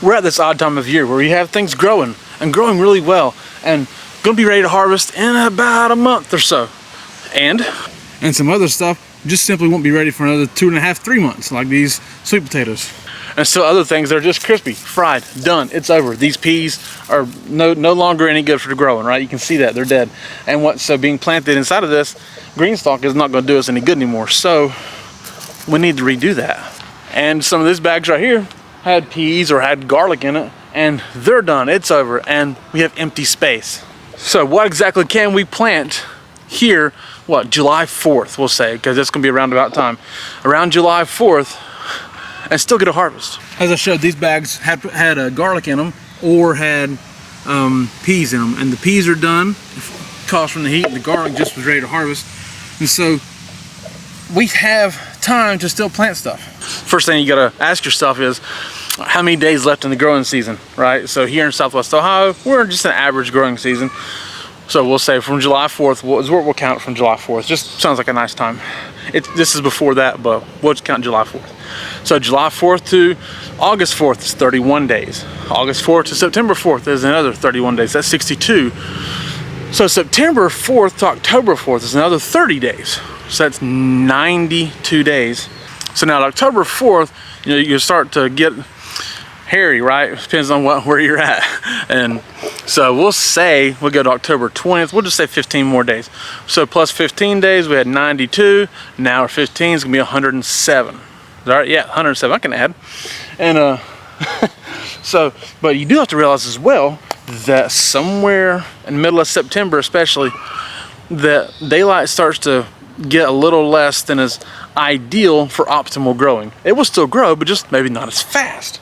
we're at this odd time of year where we have things growing and growing really well and gonna be ready to harvest in about a month or so. And some other stuff just simply won't be ready for another 2.5, 3 months, like these sweet potatoes. And still other things that are just crispy, fried, done, it's over. These peas are no longer any good for the growing, right? You can see that, they're dead. And so being planted inside of this, GREENSTALK is not gonna do us any good anymore. So we need to redo that. And some of these bags right here had peas or had garlic in it, and they're done, it's over, and we have empty space. So what exactly can we plant here, July 4th, we'll say, because that's gonna be around about time. Around July 4th, and still get a harvest. As I showed, these bags had garlic in them or had peas in them, and the peas are done, caused from the heat, and the garlic just was ready to harvest. And so we have time to still plant stuff. First thing you gotta ask yourself is, how many days left in the growing season, right? So here in Southwest Ohio, we're just an average growing season. So we'll say from July 4th, we'll count from July 4th. Just sounds like a nice time. This is before that, but we'll just count July 4th. So July 4th to August 4th is 31 days. August 4th to September 4th is another 31 days. That's 62. So September 4th to October 4th is another 30 days. So that's 92 days. So now October 4th, you start to get hairy, right? Depends on where you're at. And so we'll say we'll go to October 20th. We'll just say 15 more days. So plus 15 days, we had 92. Now our 15 is gonna be 107. All right, yeah, 107. I can add. And but you do have to realize as well that somewhere in the middle of September, especially, that daylight starts to get a little less than is ideal for optimal growing. It will still grow, but just maybe not as fast.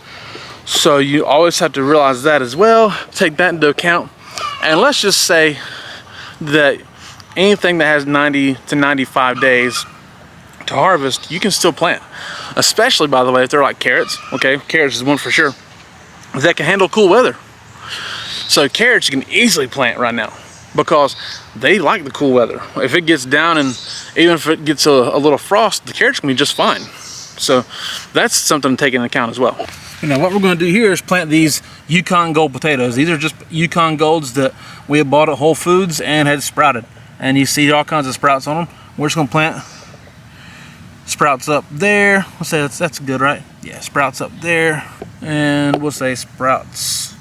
So you always have to realize that as well, take that into account. And let's just say that anything that has 90 to 95 days to harvest, you can still plant. Especially, by the way, if they're like carrots, okay? Carrots is one for sure. That can handle cool weather. So carrots you can easily plant right now because they like the cool weather. If it gets down and even if it gets a little frost, the carrots can be just fine. So that's something to take into account as well. Now what we're going to do here is plant these Yukon Gold potatoes. These are just Yukon Golds that we had bought at Whole Foods and had sprouted. And you see all kinds of sprouts on them. We're just going to plant sprouts up there. We'll say that's good, right? Yeah, sprouts up there. And we'll say sprouts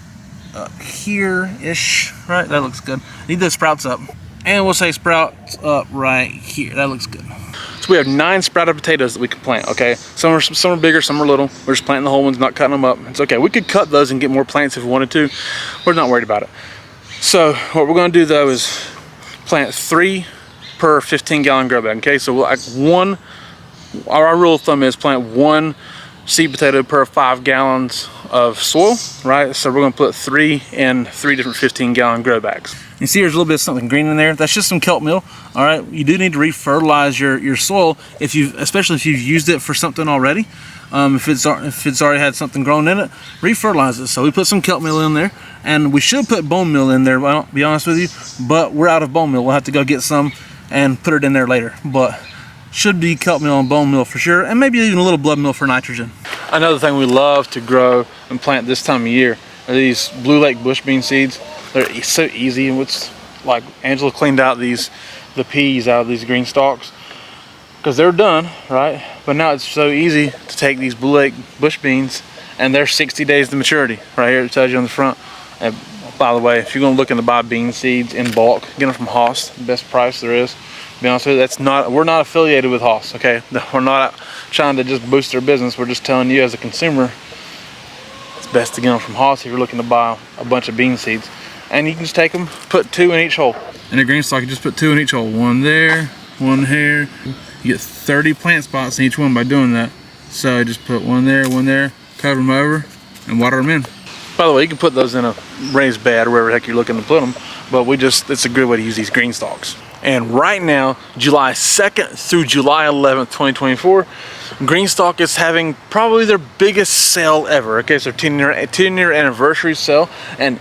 up here-ish, right? That looks good. Need those sprouts up. And we'll say sprouts up right here. That looks good. So we have 9 sprouted potatoes that we can plant, okay? Some are bigger, some are little. We're just planting the whole ones, not cutting them up. It's okay. We could cut those and get more plants if we wanted to. We're not worried about it. So what we're going to do though is plant 3 per 15-gallon grow bag, okay? So our rule of thumb is plant 1 seed potato per 5 gallons of soil, right? So we're going to put 3 in 3 different 15-gallon grow bags. You see there's a little bit of something green in there. That's just some kelp meal. All right, you do need to re-fertilize your soil especially if you've used it for something already. If it's already had something grown in it, re-fertilize it. So we put some kelp meal in there, and we should put bone meal in there. I'll be honest with you, but we're out of bone meal. We'll have to go get some and put it in there later. But should be kelp meal and bone meal for sure, and maybe even a little blood meal for nitrogen. Another thing we love to grow and plant this time of year are these Blue Lake bush bean seeds. They're so easy, and it's like Angela cleaned out the peas out of these green stalks because they're done, right? But now it's so easy to take these Blue Lake bush beans, and they're 60 days to maturity. Right here it tells you on the front. And by the way, if you're going to look into buy bean seeds in bulk, get them from Haas, the best price there is. To be honest with you, we're not affiliated with Haas, okay? We're not trying to just boost their business. We're just telling you as a consumer, it's best to get them from Haas if you're looking to buy a bunch of bean seeds. And you can just take them, put 2 in each hole. In a GREENSTALK, you just put 2 in each hole. 1 there, 1 here. You get 30 plant spots in each one by doing that. So just put 1 there, cover them over, and water them in. By the way, you can put those in a raised bed or wherever the heck you're looking to put them, but it's a good way to use these GREENSTALKs. And right now, July 2nd through July 11th, 2024, GREENSTALK is having probably their biggest sale ever. Okay, so 10-year anniversary sale, and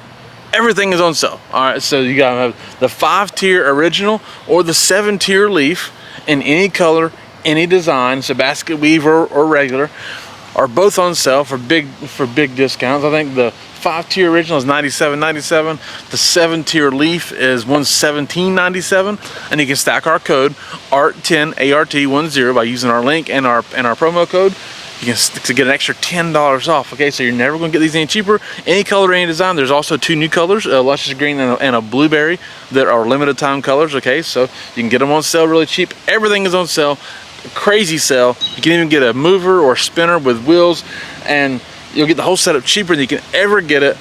everything is on sale. All right, so you gotta have the 5-tier original or the 7-tier leaf in any color, any design, so basket weave or regular. are both on sale for big discounts. I think the 5-tier original is $97.97. The 7-tier leaf is $117.97, and you can stack our code ART10 ART10 by using our link and our promo code. You can to get an extra $10 off. Okay, so you're never going to get these any cheaper. Any color, any design. There's also 2 new colors, a luscious green and a blueberry, that are limited time colors. Okay, so you can get them on sale really cheap. Everything is on sale, crazy sale. You can even get a mover or spinner with wheels, and you'll get the whole setup cheaper than you can ever get it.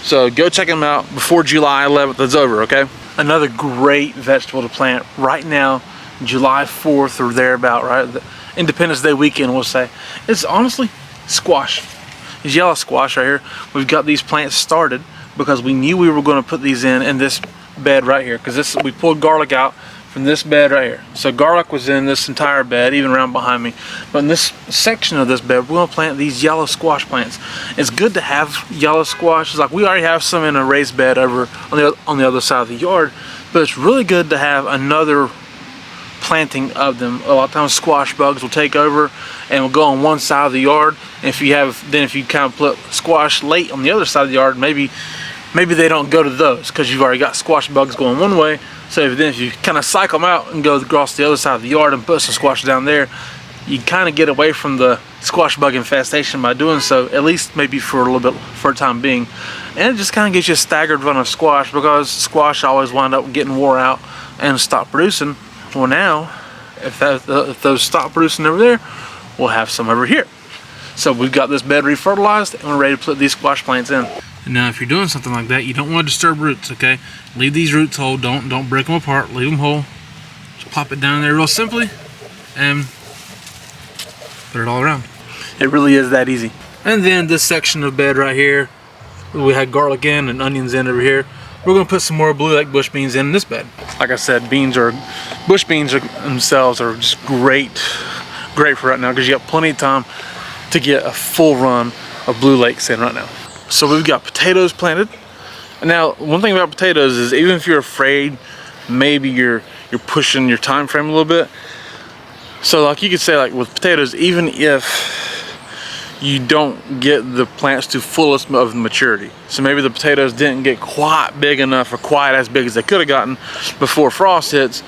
So go check them out before July 11th is over. Okay, another great vegetable to plant right now, July 4th or thereabout, right? Independence Day weekend, we'll say. It's honestly squash. It's yellow squash right here. We've got these plants started because we knew we were going to put these in this bed right here, because we pulled garlic out from this bed right here. So garlic was in this entire bed, even around behind me. But in this section of this bed, we're going to plant these yellow squash plants. It's good to have yellow squash. It's like we already have some in a raised bed over on the other side of the yard, but it's really good to have another planting of them. A lot of times squash bugs will take over and will go on one side of the yard, and if you kind of put squash late on the other side of the yard, maybe they don't go to those because you've already got squash bugs going one way. So if you kind of cycle them out and go across the other side of the yard and put some squash down there, you kind of get away from the squash bug infestation by doing so, at least maybe for a time being. And it just kind of gives you a staggered run of squash, because squash always wind up getting wore out and stop producing. Well, now, if those stop producing over there, we'll have some over here. So we've got this bed refertilized, and we're ready to put these squash plants in. Now, if you're doing something like that, you don't want to disturb roots, okay? Leave these roots whole. Don't break them apart. Leave them whole. Just pop it down there real simply, and put it all around. It really is that easy. And then this section of bed right here, we had garlic in and onions in over here. We're gonna put some more blue lake bush beans in this bed. Like I said, bush beans themselves are just great for right now, because you got plenty of time to get a full run of blue lakes in right now. So we've got potatoes planted. Now, one thing about potatoes is, even if you're afraid, maybe you're pushing your time frame a little bit. So like you could say, like with potatoes, even if you don't get the plants to fullest of maturity, so maybe the potatoes didn't get quite big enough or quite as big as they could have gotten before frost hits,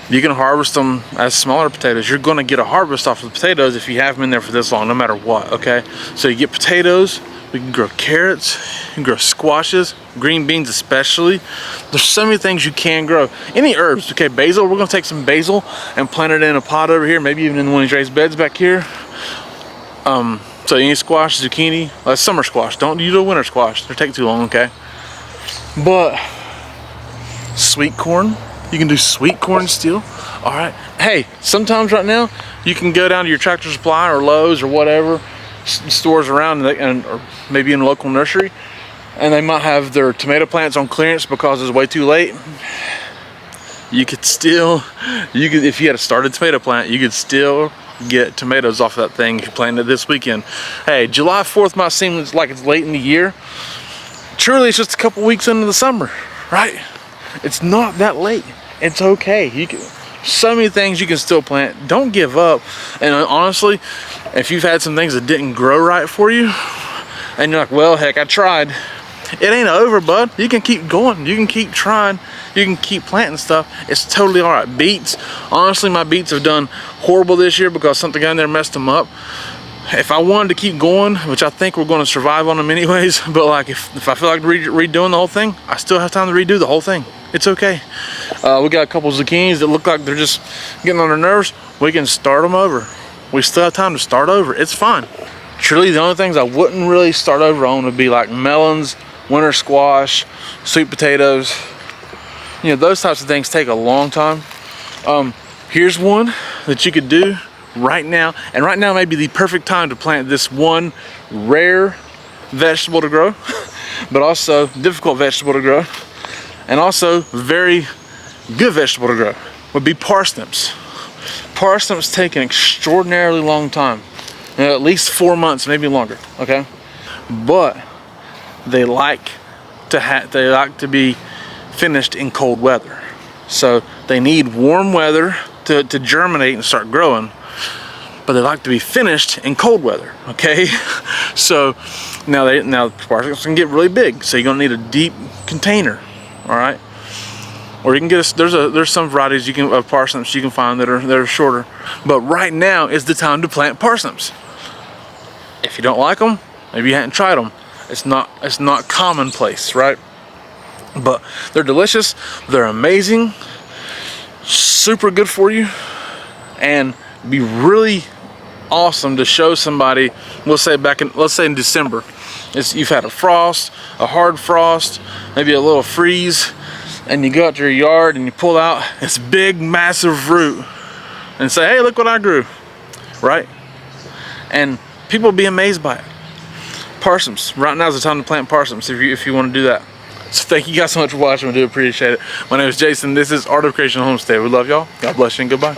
you can harvest them as smaller potatoes. You're going to get a harvest off of the potatoes if you have them in there for this long, no matter what. Okay, so you get potatoes. We can grow carrots, you can grow squashes, green beans especially. There's so many things you can grow. Any herbs, okay, basil, we're gonna take some basil and plant it in a pot over here, maybe even in one of these raised beds back here. So any squash, zucchini, summer squash, don't do the winter squash, they'll take too long, okay? But sweet corn, you can do sweet corn still. All right, hey, sometimes right now, you can go down to your Tractor Supply or Lowe's or whatever, stores around, or maybe in a local nursery, and they might have their tomato plants on clearance because it's way too late. You could if you had a started tomato plant, you could still get tomatoes off of that thing if you planted it this weekend. Hey, July 4th might seem like it's late in the year. Truly, it's just a couple weeks into the summer, right? It's not that late. It's okay. So many things you can still plant. Don't give up. And honestly, if you've had some things that didn't grow right for you, and you're like, well, heck, I tried. It ain't over, bud. You can keep going. You can keep trying. You can keep planting stuff. It's totally all right. Beets, honestly, my beets have done horrible this year because something in there messed them up. If I wanted to keep going, which I think we're going to survive on them anyways, but like if I feel like redoing the whole thing, I still have time to redo the whole thing. It's okay. We got a couple zucchinis that look like they're just getting on our nerves. We can start them over. We still have time to start over. It's fine. Truly, the only things I wouldn't really start over on would be like melons, winter squash, sweet potatoes. You know, those types of things take a long time. Here's one that you could do right now, and right now may be the perfect time to plant this one rare vegetable to grow, but also difficult vegetable to grow, and also very good vegetable to grow, would be parsnips. Parsnips take an extraordinarily long time, at least 4 months, maybe longer, okay? But they like to be finished in cold weather. So they need warm weather to germinate and start growing. but they like to be finished in cold weather, okay? So now parsnips can get really big, so you're gonna need a deep container, all right? Or you can get there's some varieties of parsnips you can find that are shorter. But right now is the time to plant parsnips. If you don't like them, maybe you hadn't tried them. It's not commonplace, right? But they're delicious, they're amazing, super good for you, and be really awesome to show somebody. Let's say in December, you've had a frost, a hard frost, maybe a little freeze, and you go out to your yard and you pull out this big massive root and say, hey, look what I grew, right? And people will be amazed by it. Parsnips, right now is the time to plant parsnips if you want to do that. So thank you guys so much for watching. I do appreciate it. My name is Jason. This is Art of Creation Homestead. We love y'all. God bless you and goodbye.